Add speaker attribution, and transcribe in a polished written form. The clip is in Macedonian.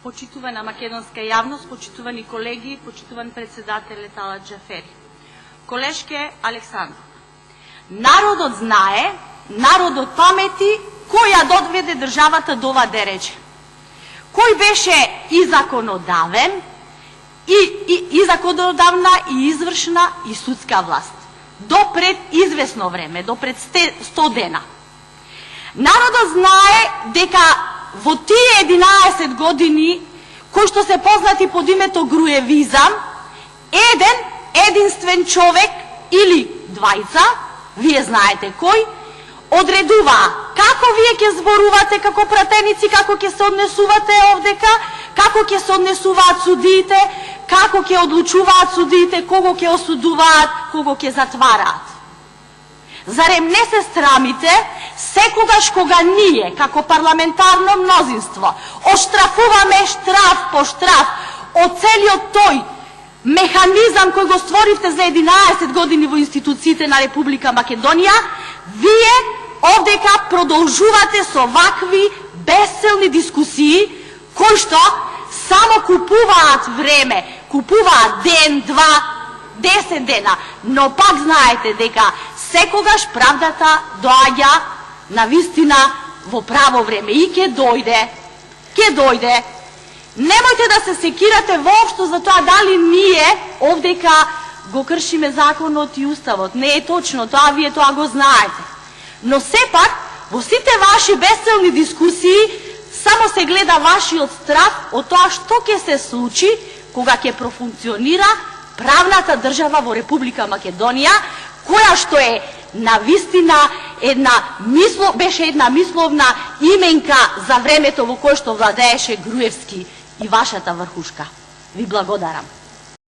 Speaker 1: почитувана македонска јавност, почитувани колеги, почитуван председателе Талат Џафери. Колешке Александро, народот знае, народот памети, кој ја доведе државата до ова дереже. Кој беше и законодавен, и законодавна, и извршна, и судска власт. До пред известно време, до пред 100 дена. Народот знае дека во тие 11 години, кои што се познати под името груевизам, единствен човек или двајца, вие знаете кој, одредува како вие ќе зборувате како пратеници, како ќе се однесувате овдека, како ќе се однесуваат судиите, како ќе одлучуваат судиите, кого ќе осудуваат, кого ќе затвараат. Зарем не се срамите, секогаш кога ние, како парламентарно мнозинство, оштрафуваме штраф по штраф од целиот тој механизам кој го створивте за 11 години во институциите на Република Македонија, вие овдека продолжувате со вакви безцелни дискусии, кои што само купуваат време, купуваат ден, два, 10 дена, но пак знаете дека секогаш правдата доаѓа на вистина во право време и ќе дојде. Немојте да се секирате воопшто за тоа дали ние овдека го кршиме законот и уставот. Не е точно тоа, вие тоа го знаете. Но сепак, во сите ваши безцелни дискусии, само се гледа вашиот страх од тоа што ќе се случи кога ќе профункционира правната држава во Република Македонија, која што е на вистина беше една мисловна именка за времето во кое што владееше Груевски и вашата врхушка. Ви благодарам.